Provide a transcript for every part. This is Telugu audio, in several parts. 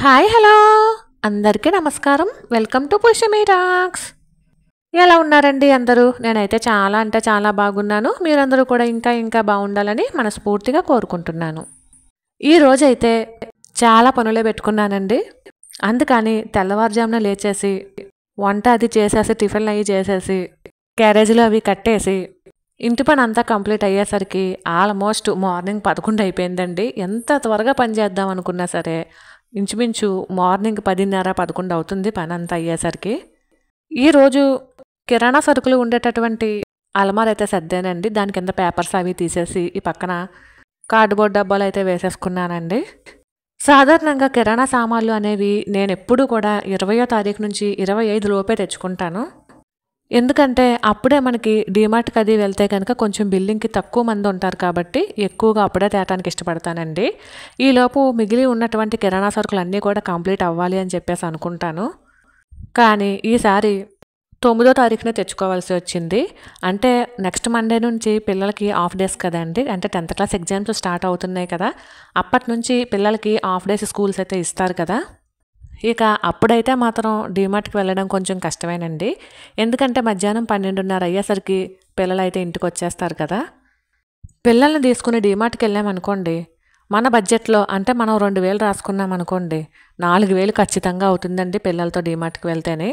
హాయ్ హలో అందరికీ నమస్కారం. Welcome to Pushyami talks. ఎలా ఉన్నారండి అందరూ? నేనైతే చాలా అంటే చాలా బాగున్నాను. మీరందరూ కూడా ఇంకా ఇంకా బాగుండాలని మనస్ఫూర్తిగా కోరుకుంటున్నాను. ఈ రోజైతే చాలా పనులే పెట్టుకున్నానండి. అందుకని తెల్లవారుజామున లేచేసి వంట అది చేసేసి టిఫిన్లు అవి చేసేసి క్యారేజీలు అవి కట్టేసి ఇంటి పని అంతా కంప్లీట్ అయ్యేసరికి ఆల్మోస్ట్ మార్నింగ్ 11 అయిపోయిందండి. ఎంత త్వరగా పని చేద్దాం అనుకున్నా సరే ఇంచుమించు మార్నింగ్ 10:30, 11 అవుతుంది పని అంతా అయ్యేసరికి. ఈరోజు కిరాణా సరుకులు ఉండేటటువంటి అలమార అయితే సర్దానండి. దాని కింద పేపర్స్ అవి తీసేసి ఈ పక్కన కార్డ్బోర్డ్ డబ్బాలు అయితే వేసేసుకున్నానండి. సాధారణంగా కిరాణా సామాన్లు అనేవి నేను ఎప్పుడూ కూడా 20వ తారీఖు నుంచి 25 లోపే తెచ్చుకుంటాను. ఎందుకంటే అప్పుడే మనకి డీమార్ట్కి అది వెళ్తే కనుక కొంచెం బిల్లింగ్కి తక్కువ మంది ఉంటారు కాబట్టి ఎక్కువగా అప్పుడే తేటానికి ఇష్టపడతానండి. ఈలోపు మిగిలి ఉన్నటువంటి కిరాణా సరుకులు అన్నీ కూడా కంప్లీట్ అవ్వాలి అని చెప్పేసి అనుకుంటాను. కానీ ఈసారి 9వ తారీఖునే తెచ్చుకోవాల్సి వచ్చింది. అంటే నెక్స్ట్ మండే నుంచి పిల్లలకి హాఫ్ డేస్ కదండి. అంటే 10th క్లాస్ ఎగ్జామ్స్ స్టార్ట్ అవుతున్నాయి కదా. అప్పటి నుంచి పిల్లలకి హాఫ్ డేస్ స్కూల్స్ అయితే ఇస్తారు కదా. ఇక అప్పుడైతే మాత్రం డీమార్ట్కి వెళ్ళడం కొంచెం కష్టమేనండి. ఎందుకంటే మధ్యాహ్నం 12:30 అయ్యేసరికి పిల్లలైతే ఇంటికి వచ్చేస్తారు కదా. పిల్లల్ని తీసుకుని డీమార్ట్కి వెళ్ళామనుకోండి, మన బడ్జెట్లో అంటే మనం 2,000 రాసుకున్నాం అనుకోండి, 4,000 ఖచ్చితంగా అవుతుందండి పిల్లలతో డీమార్ట్కి వెళ్తేనే.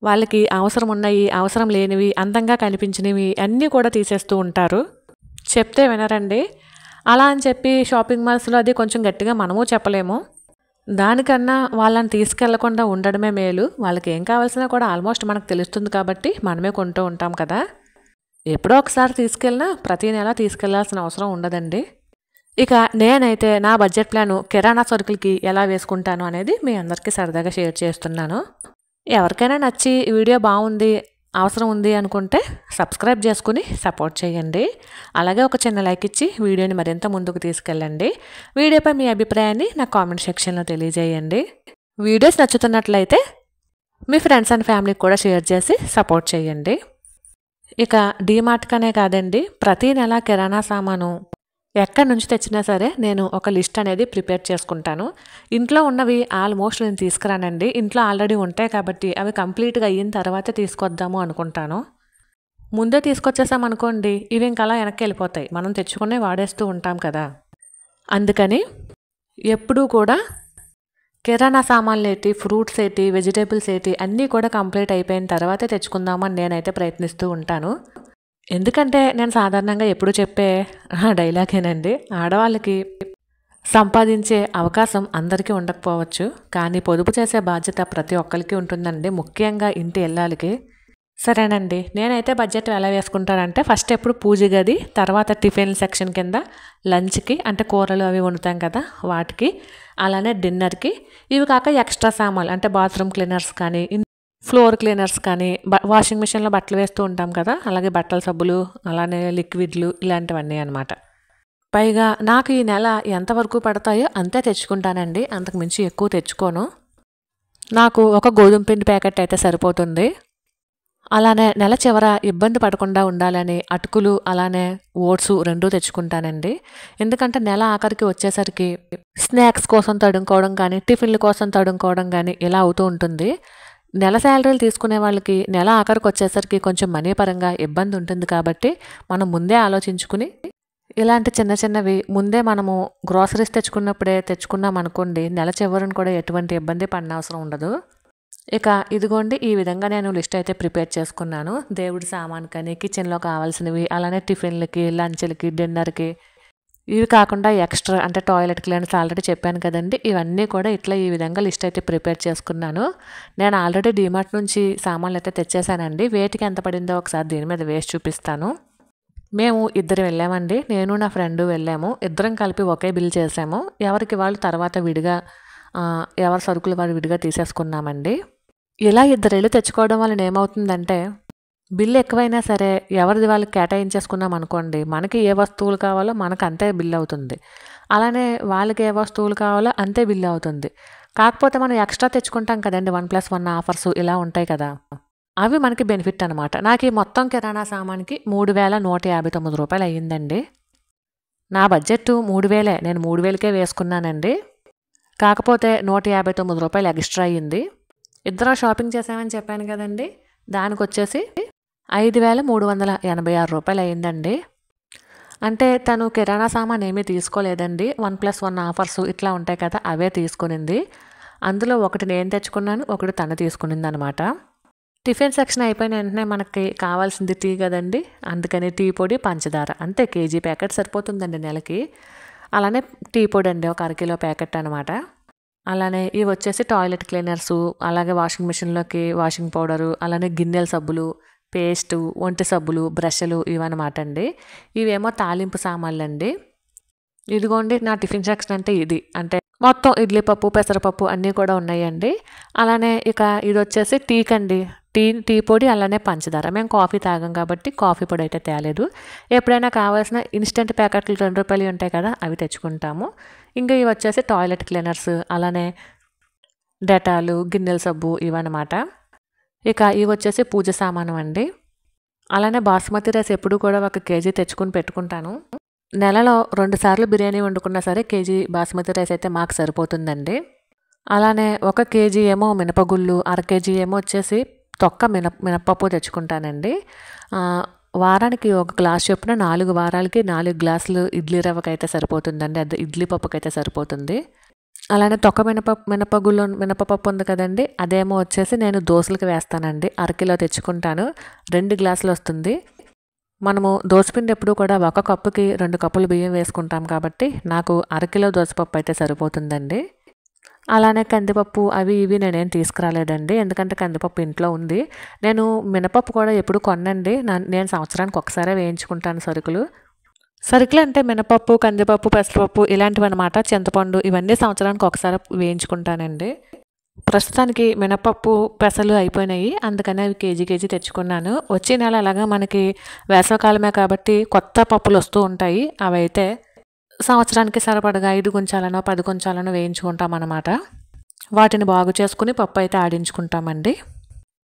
వాళ్ళకి అవసరం ఉన్నవి, అవసరం లేనివి, అందంగా కనిపించినవి అన్నీ కూడా తీసేస్తూ ఉంటారు. చెప్తే వినరండి. అలా అని చెప్పి షాపింగ్ మాల్స్లో అది కొంచెం గట్టిగా మనము చెప్పలేము. దానికన్నా వాళ్ళని తీసుకెళ్లకుండా ఉండడమే మేలు. వాళ్ళకి ఏం కావాల్సినా కూడా ఆల్మోస్ట్ మనకు తెలుస్తుంది కాబట్టి మనమే కొంటూ ఉంటాం కదా. ఎప్పుడో ఒకసారి తీసుకెళ్ళినా ప్రతి నెల తీసుకెళ్లాల్సిన అవసరం ఉండదండి. ఇక నేనైతే నా బడ్జెట్ ప్లాను కిరాణా సరుకులకి ఎలా వేసుకుంటాను అనేది మీ అందరికీ సరదాగా షేర్ చేస్తున్నాను. ఎవరికైనా నచ్చి వీడియో బాగుంది, అవసరం ఉంది అనుకుంటే సబ్స్క్రైబ్ చేసుకుని సపోర్ట్ చేయండి. అలాగే ఒక చిన్న లైక్ ఇచ్చి వీడియోని మరింత ముందుకు తీసుకెళ్ళండి. వీడియోపై మీ అభిప్రాయాన్ని నా కామెంట్ సెక్షన్లో తెలియజేయండి. వీడియోస్ నచ్చుతున్నట్లయితే మీ ఫ్రెండ్స్ అండ్ ఫ్యామిలీకి కూడా షేర్ చేసి సపోర్ట్ చేయండి. ఇక డీమార్ట్కనే కాదండి, ప్రతి నెల కిరాణా సామాను ఎక్కడి నుంచి తెచ్చినా సరే నేను ఒక లిస్ట్ అనేది ప్రిపేర్ చేసుకుంటాను. ఇంట్లో ఉన్నవి ఆల్మోస్ట్ నేను తీసుకురానండి. ఇంట్లో ఆల్రెడీ ఉంటాయి కాబట్టి అవి కంప్లీట్గా అయిన తర్వాతే తీసుకొద్దాము అనుకుంటాను. ముందే తీసుకొచ్చేసామనుకోండి, ఇవి ఇంకా అలా వెనక్కి వెళ్ళిపోతాయి. మనం తెచ్చుకునే వాడేస్తూ ఉంటాం కదా. అందుకని ఎప్పుడూ కూడా కిరాణా సామాన్లు ఏంటి, ఫ్రూట్స్ ఏంటి, వెజిటేబుల్స్ ఏంటి అన్నీ కూడా కంప్లీట్ అయిపోయిన తర్వాతే తెచ్చుకుందామని నేనైతే ప్రయత్నిస్తూ ఉంటాను. ఎందుకంటే నేను సాధారణంగా ఎప్పుడు చెప్పే డైలాగేనండి, ఆడవాళ్ళకి సంపాదించే అవకాశం అందరికీ ఉండకపోవచ్చు, కానీ పొదుపు చేసే బాధ్యత ప్రతి ఒక్కరికి ఉంటుందండి, ముఖ్యంగా ఇంటి ఇల్లాలకి. సరేనండి, నేనైతే బడ్జెట్ ఎలా వేసుకుంటానంటే ఫస్ట్ ఎప్పుడు పూజ గది, తర్వాత టిఫిన్ సెక్షన్ కింద లంచ్కి అంటే కూరలు అవి వండుతాం కదా వాటికి, అలానే డిన్నర్కి, ఇవి కాక ఎక్స్ట్రా సామాన్లు అంటే బాత్రూమ్ క్లీనర్స్ కానీ, ఫ్లోర్ క్లీనర్స్ కానీ, వాషింగ్ మిషన్లో బట్టలు వేస్తూ ఉంటాం కదా, అలాగే బట్టల సబ్బులు, అలానే లిక్విడ్లు ఇలాంటివన్నీ అనమాట. పైగా నాకు ఈ నెల ఎంతవరకు పడతాయో అంతే తెచ్చుకుంటానండి, అంతకుమించి ఎక్కువ తెచ్చుకోను. నాకు ఒక గోధుమ పిండి ప్యాకెట్ అయితే సరిపోతుంది. అలానే నెల చివర ఇబ్బంది పడకుండా ఉండాలని అటుకులు అలానే ఓట్స్ 2 తెచ్చుకుంటానండి. ఎందుకంటే నెల ఆఖరికి వచ్చేసరికి స్నాక్స్ కోసం తడుముకోవడం కానీ, టిఫిన్ల కోసం తడుముకోవడం కానీ ఇలా అవుతూ ఉంటుంది. నెల శాలరీలు తీసుకునే వాళ్ళకి నెల ఆఖరికి వచ్చేసరికి కొంచెం మనీ పరంగా ఇబ్బంది ఉంటుంది కాబట్టి మనం ముందే ఆలోచించుకుని ఇలాంటి చిన్న చిన్నవి ముందే మనము గ్రోసరీస్ తెచ్చుకున్నప్పుడే తెచ్చుకున్నాం అనుకోండి, నెల చివరిని కూడా ఎటువంటి ఇబ్బంది పడిన అవసరం ఉండదు. ఇక ఇదిగోండి, ఈ విధంగా నేను లిస్ట్ అయితే ప్రిపేర్ చేసుకున్నాను. దేవుడి సామాన్కని, కిచెన్లో కావాల్సినవి, అలానే టిఫిన్లకి, లంచ్లకి, డిన్నర్కి, ఇవి కాకుండా ఎక్స్ట్రా అంటే టాయిలెట్ క్లీనర్స్ ఆల్రెడీ చెప్పాను కదండి, ఇవన్నీ కూడా ఇట్లా ఈ విధంగా లిస్ట్ అయితే ప్రిపేర్ చేసుకున్నాను. నేను ఆల్రెడీ డీమార్ట్ నుంచి సామాన్లు అయితే తెచ్చేసానండి. వేటికి ఎంత పడిందో ఒకసారి దీని మీద వేసి చూపిస్తాను. మేము ఇద్దరు వెళ్ళామండి, నేను నా ఫ్రెండ్ వెళ్ళాము. ఇద్దరం కలిపి ఒకే బిల్ చేసాము. ఎవరికి వాళ్ళు తర్వాత విడిగా ఎవరి సరుకులు వారు విడిగా తీసేసుకున్నామండి. ఇలా ఇద్దరు వెళ్ళి తెచ్చుకోవడం వలన ఏమవుతుందంటే బిల్లు ఎక్కువైనా సరే ఎవరిది వాళ్ళకి కేటాయించేసుకున్నాం అనుకోండి, మనకి ఏ వస్తువులు కావాలో మనకు అంతే బిల్ అవుతుంది, అలానే వాళ్ళకి ఏ వస్తువులు కావాలో అంతే బిల్ అవుతుంది. కాకపోతే మనం ఎక్స్ట్రా తెచ్చుకుంటాం కదండి, 1+1 ఆఫర్స్ ఇలా ఉంటాయి కదా, అవి మనకి బెనిఫిట్ అనమాట. నాకు ఈ మొత్తం కిరాణా సామాన్కి 3,159 రూపాయలు అయ్యిందండి. నా బడ్జెట్ 3,000, నేను 3,000కే వేసుకున్నానండి. కాకపోతే 159 రూపాయలు ఎక్స్ట్రా అయ్యింది. ఇద్దరం షాపింగ్ చేసామని చెప్పాను కదండి, దానికి వచ్చేసి 5,386 రూపాయలు అయ్యిందండి. అంటే తను కిరాణా సామాన్ ఏమీ తీసుకోలేదండి, 1+1 ఆఫర్స్ ఇట్లా ఉంటాయి కదా, అవే తీసుకునింది. అందులో ఒకటి నేను తెచ్చుకున్నాను, ఒకటి తను తీసుకునింది అనమాట. టిఫిన్ సెక్షన్ అయిపోయిన వెంటనే మనకి కావాల్సింది టీ కదండి, అందుకని టీ పొడి, పంచదార అంతే, కేజీ ప్యాకెట్ సరిపోతుందండి నెలకి. అలానే టీ పొడి అండి, ఒక అరకిలో ప్యాకెట్ అనమాట. అలానే ఇవి వచ్చేసి టాయిలెట్ క్లీనర్సు, అలాగే వాషింగ్ మిషన్లోకి వాషింగ్ పౌడరు, అలానే గిన్నెల సబ్బులు, పేస్టు, ఒంటి సబ్బులు, బ్రష్లు ఇవన్నమాట అండి. ఇవేమో తాలింపు సామాన్లు అండి. ఇదిగోండి నా టిఫిన్ సెక్షన్ అంటే ఇది. అంటే మొత్తం ఇడ్లీ పప్పు, పెసరపప్పు అన్నీ కూడా ఉన్నాయండి. అలానే ఇక ఇది వచ్చేసి టీక్ అండి, టీ పొడి, అలానే పంచదార. మేము కాఫీ తాగం కాబట్టి కాఫీ పొడి అయితే తేలేదు. ఎప్పుడైనా కావాల్సిన ఇన్స్టెంట్ ప్యాకెట్లు 2 రూపాయలు ఉంటాయి కదా, అవి తెచ్చుకుంటాము. ఇంకా ఇవి వచ్చేసి టాయిలెట్ క్లీనర్స్, అలానే డెటాలు, గిన్నెల సబ్బు ఇవన్నమాట. ఇక ఇవి వచ్చేసి పూజ సామానం అండి. అలానే బాస్మతి రైస్ ఎప్పుడు కూడా 1 కేజీ తెచ్చుకుని పెట్టుకుంటాను. నెలలో 2 సార్లు బిర్యానీ వండుకున్నా సరే కేజీ బాస్మతి రైస్ అయితే మాకు సరిపోతుందండి. అలానే 1 కేజీ ఏమో మినపగుళ్ళు, అర కేజీ ఏమో వచ్చేసి తొక్క మినపప్పు తెచ్చుకుంటానండి. వారానికి 1 గ్లాస్ చొప్పున 4 వారాలకి 4 గ్లాసులు ఇడ్లీ రవ్వకైతే సరిపోతుందండి, అది ఇడ్లీ పప్పుకైతే సరిపోతుంది. అలానే తొక్క మినపపప్పు ఉంది కదండి, అదేమో వచ్చేసి నేను దోశలకు వేస్తానండి, అరకిలో తెచ్చుకుంటాను, 2 గ్లాసులు వస్తుంది. మనము దోసపిండి ఎప్పుడు కూడా 1 కప్పుకి 2 కప్పులు బియ్యం వేసుకుంటాం కాబట్టి నాకు అరకిలో దోసపప్పు అయితే సరిపోతుందండి. అలానే కందిపప్పు అవి ఇవి నేనేం తీసుకురాలేదండి, ఎందుకంటే కందిపప్పు ఇంట్లో ఉంది. నేను మినపప్పు కూడా ఎప్పుడు కొనండి, నేను సంవత్సరానికి ఒకసారే వేయించుకుంటాను సరుకులు అంటే మినపప్పు, కందిపప్పు, పెసరపప్పు ఇలాంటివి అనమాట. చింతపండు ఇవన్నీ సంవత్సరానికి ఒకసారి వేయించుకుంటానండి. ప్రస్తుతానికి మినపప్పు, పెసలు అయిపోయినాయి, అందుకని అవి కేజీ తెచ్చుకున్నాను. వచ్చే నెల అలాగా మనకి వేసవకాలమే కాబట్టి కొత్త పప్పులు వస్తూ ఉంటాయి, అవైతే సంవత్సరానికి సరిపడగా 5 గుంచాలనో 10 గుంచాలనో వేయించుకుంటాం అన్నమాట. వాటిని బాగు చేసుకుని పప్పు అయితే ఆడించుకుంటామండి.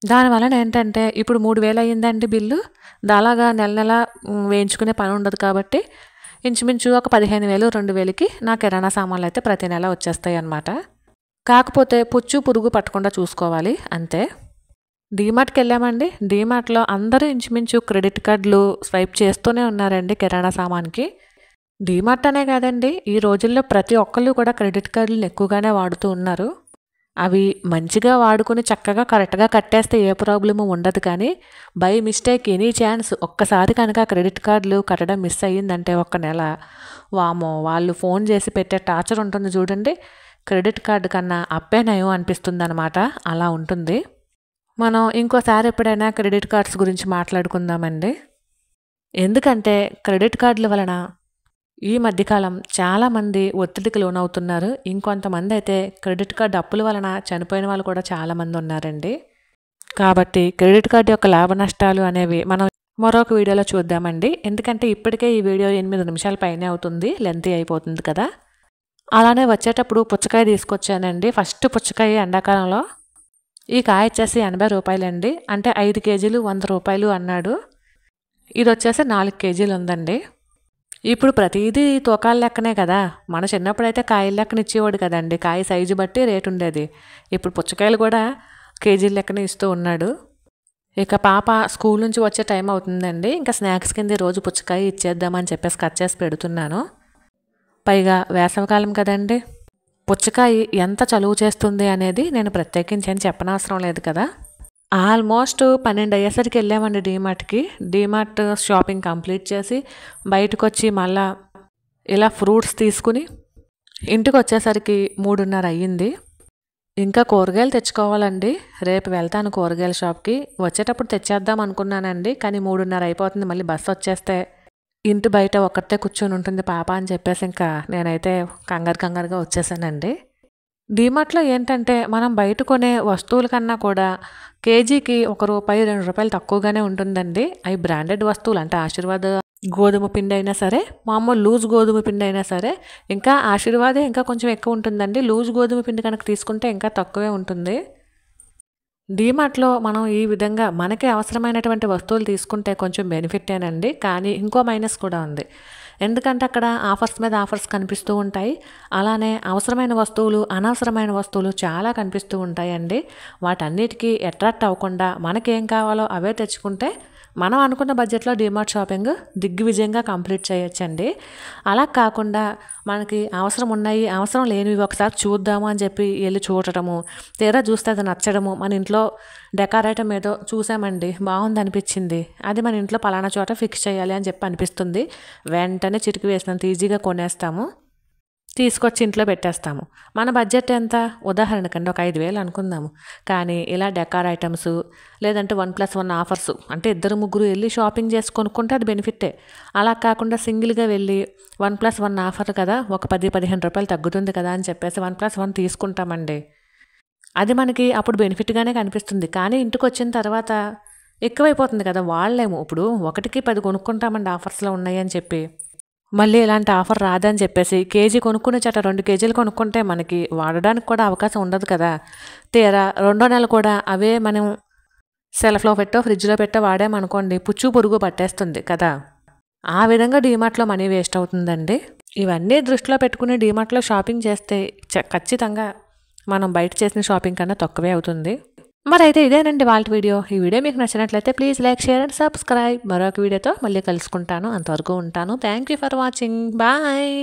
దానివలన ఏంటంటే ఇప్పుడు 3,000 అయ్యిందండి బిల్లు. దాలాగా నెల వేయించుకునే పని ఉండదు కాబట్టి ఇంచుమించు ఒక 15,000, 2,000కి నా కిరాణా సామాన్లు అయితే ప్రతి నెల వచ్చేస్తాయి అన్నమాట. కాకపోతే పుచ్చు పురుగు పట్టకుండా చూసుకోవాలి అంతే. డీమార్ట్కి వెళ్ళామండి, డీమార్ట్లో అందరూ ఇంచుమించు క్రెడిట్ కార్డులు స్వైప్ చేస్తూనే ఉన్నారండి కిరాణా సామాన్కి. డీమార్ట్ అనే కాదండి, ఈ రోజుల్లో ప్రతి ఒక్కళ్ళు కూడా క్రెడిట్ కార్డులను ఎక్కువగానే వాడుతూ ఉన్నారు. అవి మంచిగా వాడుకుని చక్కగా కరెక్ట్గా కట్టేస్తే ఏ ప్రాబ్లము ఉండదు, కానీ బై మిస్టేక్ ఎనీ ఛాన్స్ ఒక్కసారి కనుక క్రెడిట్ కార్డులు కట్టడం మిస్ అయ్యిందంటే 1 నెల, వామో వాళ్ళు ఫోన్ చేసి పెట్టే టార్చర్ ఉంటుంది చూడండి, క్రెడిట్ కార్డు కన్నా అప్పే నయం అనిపిస్తుంది అనమాట. అలా ఉంటుంది. మనం ఇంకోసారి ఎప్పుడైనా క్రెడిట్ కార్డ్స్ గురించి మాట్లాడుకుందామండి. ఎందుకంటే క్రెడిట్ కార్డుల వలన ఈ మధ్యకాలం చాలామంది ఒత్తిడికి లోనవుతున్నారు. ఇంకొంతమంది అయితే క్రెడిట్ కార్డు అప్పుల వలన చనిపోయిన వాళ్ళు కూడా చాలామంది ఉన్నారండి. కాబట్టి క్రెడిట్ కార్డు యొక్క లాభ నష్టాలు అనేవి మనం మరొక వీడియోలో చూద్దామండి. ఎందుకంటే ఇప్పటికే ఈ వీడియో 8 నిమిషాల పైనే అవుతుంది, లెంతీ అయిపోతుంది కదా. అలానే వచ్చేటప్పుడు పుచ్చకాయ తీసుకొచ్చానండి. ఫస్ట్ పుచ్చకాయ ఎండాకాలంలో. ఈ కాయ వచ్చేసి 80 రూపాయలండి, అంటే 5 కేజీలు 100 రూపాయలు అన్నాడు. ఇది వచ్చేసి 4 కేజీలు ఉందండి. ఇప్పుడు ప్రతిదీ తూకాల లెక్కనే కదా, మన చిన్నప్పుడైతే కాయల లెక్కన ఇచ్చేవాడు కదండి, కాయ సైజు బట్టి రేటు ఉండేది. ఇప్పుడు పుచ్చకాయలు కూడా కేజీల లెక్కన ఇస్తూ ఉన్నాడు. ఇక పాప స్కూల్ నుంచి వచ్చే టైం అవుతుందండి, ఇంకా స్నాక్స్ కింద రోజు పుచ్చకాయ ఇచ్చేద్దామని చెప్పేసి కట్ చేసి పెడుతున్నాను. పైగా వేసవికాలం కదండి, పుచ్చకాయ ఎంత చలువ చేస్తుంది అనేది నేను ప్రత్యేకించి చెప్పనవసరం లేదు కదా. ఆల్మోస్ట్ 12 అయ్యేసరికి వెళ్ళామండి డీమార్ట్కి. డీమార్ట్ షాపింగ్ కంప్లీట్ చేసి బయటకు వచ్చి మళ్ళా ఇలా ఫ్రూట్స్ తీసుకుని ఇంటికి వచ్చేసరికి 3:30 అయ్యింది. ఇంకా కూరగాయలు తెచ్చుకోవాలండి, రేపు వెళ్తాను కూరగాయల షాప్కి. వచ్చేటప్పుడు తెచ్చేద్దాం అనుకున్నానండి, కానీ 3:30 అయిపోతుంది, మళ్ళీ బస్సు వచ్చేస్తే ఇంటి బయట ఒక్కటే కూర్చొని ఉంటుంది పాప అని చెప్పేసి ఇంకా నేనైతే కంగారుగా వచ్చేసానండి. డీమార్ట్లో ఏంటంటే మనం బయట కొనే వస్తువుల కన్నా కూడా కేజీకి ₹1, ₹2 తక్కువగానే ఉంటుందండి. అవి బ్రాండెడ్ వస్తువులు, అంటే ఆశీర్వాద్ గోధుమ పిండి అయినా సరే, మామూలు లూజ్ గోధుమ పిండి అయినా సరే, ఇంకా ఆశీర్వాదే ఇంకా కొంచెం ఎక్కువ ఉంటుందండి. లూజ్ గోధుమ పిండి కనుక తీసుకుంటే ఇంకా తక్కువే ఉంటుంది. డీమార్ట్లో మనం ఈ విధంగా మనకి అవసరమైనటువంటి వస్తువులు తీసుకుంటే కొంచెం బెనిఫిటేనండి, కానీ ఇంకో మైనస్ కూడా ఉంది. ఎందుకంటే అక్కడ ఆఫర్స్ మీద ఆఫర్స్ కనిపిస్తూ ఉంటాయి. అలానే అవసరమైన వస్తువులు, అనవసరమైన వస్తువులు చాలా కనిపిస్తూ ఉంటాయండి. వాటన్నిటికీ అట్రాక్ట్ అవ్వకుండా మనకేం కావాలో అవే తెచ్చుకుంటే మనం అనుకున్న బడ్జెట్లో డీమార్ట్ షాపింగ్ దిగ్విజయంగా కంప్లీట్ చేయొచ్చండి. అలా కాకుండా మనకి అవసరం ఉన్నాయి, అవసరం లేనివి ఒకసారి చూద్దాము అని చెప్పి వెళ్ళి చూడటము, తీరా చూస్తే అది నచ్చడము, మన ఇంట్లో డెకార్ ఐటమ్ ఏదో చూసామండి, బాగుంది అనిపించింది, అది మన ఇంట్లో పలానా చోట ఫిక్స్ చేయాలి అని చెప్పి అనిపిస్తుంది. వెంటనే చిటికి వేసినంత ఈజీగా కొనేస్తాము, తీసుకొచ్చి ఇంట్లో పెట్టేస్తాము. మన బడ్జెట్ ఎంత, ఉదాహరణకండి ఒక 5,000 అనుకుందాము. కానీ ఇలా డెకార్ ఐటమ్స్ లేదంటే 1+1 ఆఫర్స్ అంటే ఇద్దరు ముగ్గురు వెళ్ళి షాపింగ్ చేసి కొనుక్కుంటే అది బెనిఫిట్టే. అలా కాకుండా సింగిల్గా వెళ్ళి 1+1 ఆఫర్ కదా, ఒక 10-15 రూపాయలు తగ్గుతుంది కదా అని చెప్పేసి 1+1 తీసుకుంటామండి. అది మనకి అప్పుడు బెనిఫిట్గానే కనిపిస్తుంది. కానీ ఇంటికి వచ్చిన తర్వాత ఎక్కువైపోతుంది కదా, వాళ్ళేమో ఇప్పుడు 1కి 10 కొనుక్కుంటామండి ఆఫర్స్లో ఉన్నాయి అని చెప్పి. మళ్ళీ ఇలాంటి ఆఫర్ రాదని చెప్పేసి కేజీ కొనుక్కునే చోట 2 కేజీలు కొనుక్కుంటే మనకి వాడడానికి కూడా అవకాశం ఉండదు కదా. తీరా రెండో నెల కూడా అవే మనం సెల్ఫ్లో పెట్టో ఫ్రిడ్జ్లో పెట్టో వాడామనుకోండి, పుచ్చు పురుగు పట్టేస్తుంది కదా. ఆ విధంగా డీమార్ట్లో మనీ వేస్ట్ అవుతుందండి. ఇవన్నీ దృష్టిలో పెట్టుకుని డీమార్ట్లో షాపింగ్ చేస్తే ఖచ్చితంగా మనం బయట చేసిన షాపింగ్ కన్నా తక్కువే అవుతుంది. మరైతే ఇదేనండి వాళ్ళ వీడియో. ఈ వీడియో మీకు నచ్చినట్లయితే please like, share and subscribe. మరొక వీడియోతో మళ్ళీ కలుసుకుంటాను. అంతవరకు ఉంటాను. Thank you for watching. Bye.